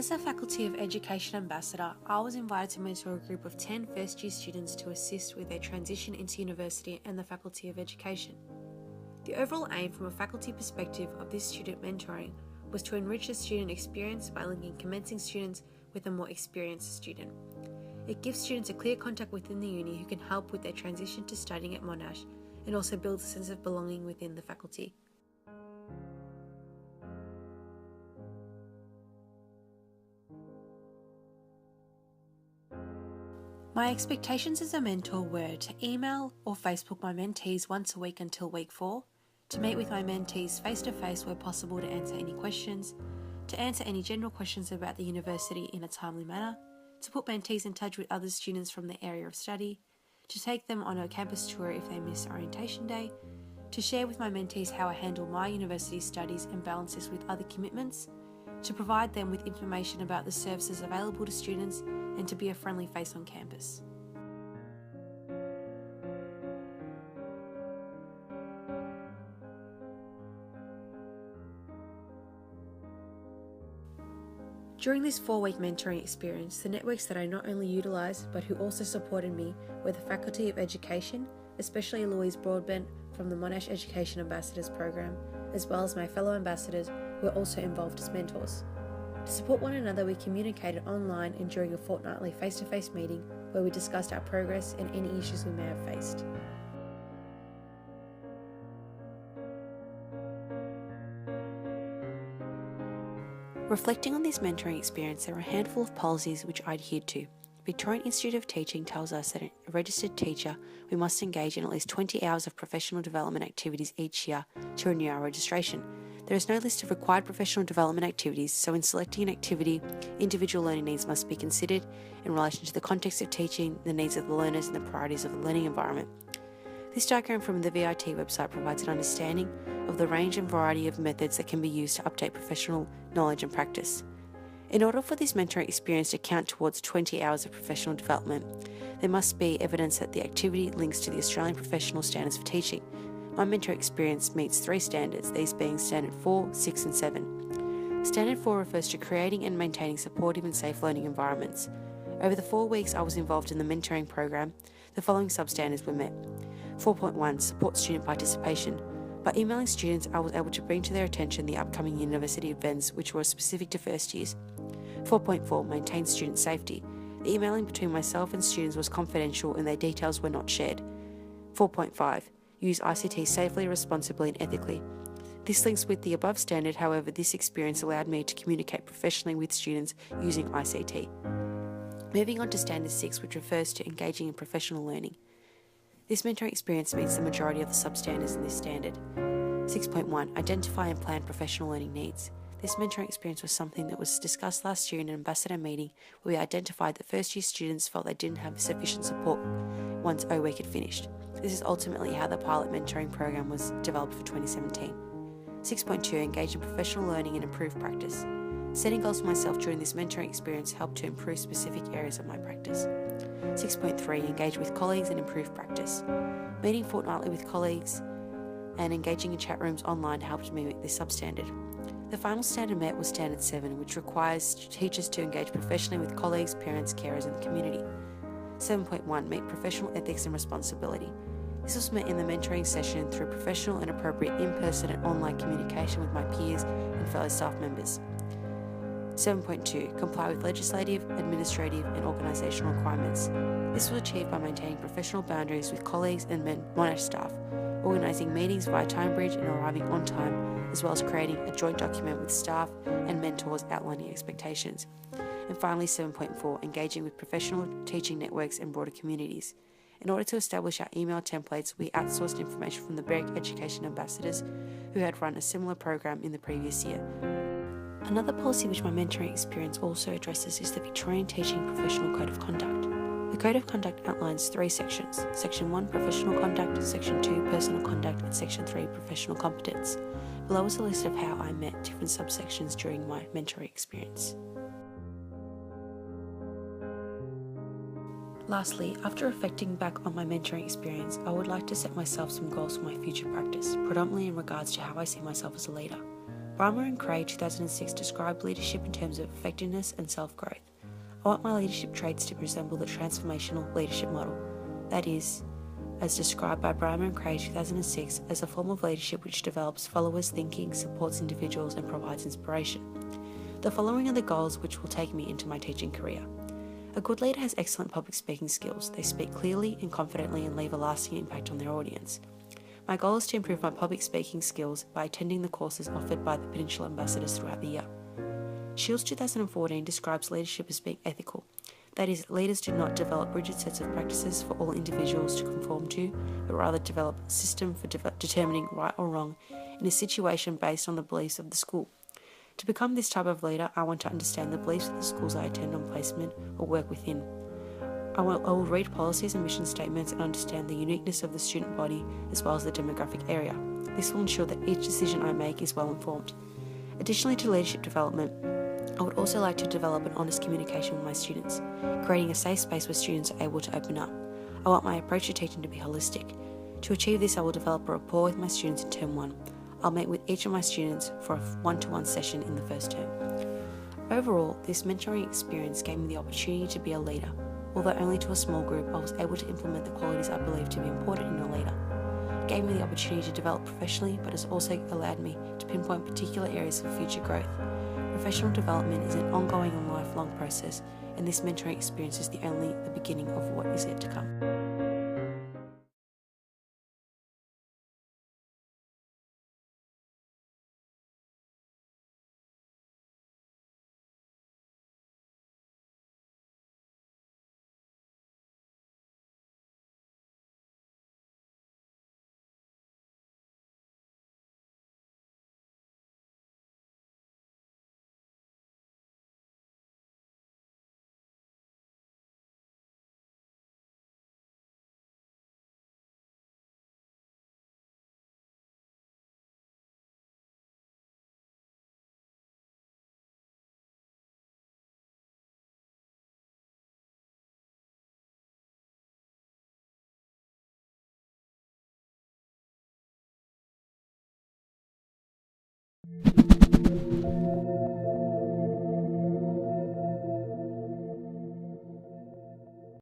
As a Faculty of Education Ambassador, I was invited to mentor a group of 10 first-year students to assist with their transition into university and the Faculty of Education. The overall aim from a faculty perspective of this student mentoring was to enrich the student experience by linking commencing students with a more experienced student. It gives students a clear contact within the uni who can help with their transition to studying at Monash and also builds a sense of belonging within the faculty. My expectations as a mentor were to email or Facebook my mentees once a week until week 4, to meet with my mentees face-to-face where possible to answer any questions, to answer any general questions about the university in a timely manner, to put mentees in touch with other students from their area of study, to take them on a campus tour if they miss orientation day, to share with my mentees how I handle my university studies and balance this with other commitments, to provide them with information about the services available to students, and to be a friendly face on campus. During this 4-week mentoring experience, the networks that I not only utilised but who also supported me were the Faculty of Education, especially Louise Broadbent from the Monash Education Ambassadors Program, as well as my fellow ambassadors who were also involved as mentors. To support one another, we communicated online and during a fortnightly face-to-face meeting where we discussed our progress and any issues we may have faced. Reflecting on this mentoring experience, there are a handful of policies which I adhered to. Victorian Institute of Teaching tells us that a registered teacher, we must engage in at least 20 hours of professional development activities each year to renew our registration. There is no list of required professional development activities, so in selecting an activity, individual learning needs must be considered in relation to the context of teaching, the needs of the learners and the priorities of the learning environment. This diagram from the VIT website provides an understanding of the range and variety of methods that can be used to update professional knowledge and practice. In order for this mentoring experience to count towards 20 hours of professional development, there must be evidence that the activity links to the Australian Professional Standards for Teaching. My mentoring experience meets 3 standards, these being Standard 4, 6 and 7. Standard 4 refers to creating and maintaining supportive and safe learning environments. Over the 4 weeks I was involved in the mentoring program, the following substandards were met. 4.1 Support student participation. By emailing students, I was able to bring to their attention the upcoming university events which were specific to first years. 4.4 Maintain student safety. The emailing between myself and students was confidential and their details were not shared. 4.5 Use ICT safely, responsibly and ethically. This links with the above standard, however, this experience allowed me to communicate professionally with students using ICT. Moving on to Standard 6, which refers to engaging in professional learning. This mentoring experience meets the majority of the substandards in this standard. 6.1 Identify and plan professional learning needs. This mentoring experience was something that was discussed last year in an ambassador meeting where we identified that first year students felt they didn't have sufficient support once OWEEK had finished. This is ultimately how the pilot mentoring program was developed for 2017. 6.2 Engage in professional learning and improve practice. Setting goals for myself during this mentoring experience helped to improve specific areas of my practice. 6.3 Engage with colleagues and improve practice. Meeting fortnightly with colleagues and engaging in chat rooms online helped me meet this substandard. The final standard met was Standard 7, which requires teachers to engage professionally with colleagues, parents, carers and the community. 7.1 Meet professional ethics and responsibility. This was met in the mentoring session through professional and appropriate in-person and online communication with my peers and fellow staff members. 7.2 Comply with legislative, administrative and organisational requirements. This was achieved by maintaining professional boundaries with colleagues and Monash staff, organising meetings via Timebridge and arriving on time, as well as creating a joint document with staff and mentors outlining expectations. And finally 7.4 Engaging with professional teaching networks and broader communities. In order to establish our email templates, we outsourced information from the Berwick Education Ambassadors who had run a similar program in the previous year. Another policy which my mentoring experience also addresses is the Victorian Teaching Professional Code of Conduct. The Code of Conduct outlines 3 sections. Section 1 Professional Conduct, Section 2 Personal Conduct and Section 3 Professional Competence. Below is a list of how I met different subsections during my mentoring experience. Lastly, after reflecting back on my mentoring experience, I would like to set myself some goals for my future practice, predominantly in regards to how I see myself as a leader. Brymer and Cray 2006 described leadership in terms of effectiveness and self-growth. I want my leadership traits to resemble the transformational leadership model, that is, as described by Brymer and Cray 2006, as a form of leadership which develops followers' thinking, supports individuals, and provides inspiration. The following are the goals which will take me into my teaching career. A good leader has excellent public speaking skills. They speak clearly and confidently and leave a lasting impact on their audience. My goal is to improve my public speaking skills by attending the courses offered by the Peninsula Ambassadors throughout the year. Shields 2014 describes leadership as being ethical. That is, leaders do not develop rigid sets of practices for all individuals to conform to, but rather develop a system for determining right or wrong in a situation based on the beliefs of the school. To become this type of leader, I want to understand the beliefs of the schools I attend on placement or work within. I will read policies and mission statements and understand the uniqueness of the student body as well as the demographic area. This will ensure that each decision I make is well informed. Additionally to leadership development, I would also like to develop an honest communication with my students, creating a safe space where students are able to open up. I want my approach to teaching to be holistic. To achieve this, I will develop a rapport with my students in Term 1. I'll meet with each of my students for a one-to-one session in the first term. Overall, this mentoring experience gave me the opportunity to be a leader. Although only to a small group, I was able to implement the qualities I believe to be important in a leader. It gave me the opportunity to develop professionally, but has also allowed me to pinpoint particular areas for future growth. Professional development is an ongoing and lifelong process, and this mentoring experience is only the beginning of what is yet to come.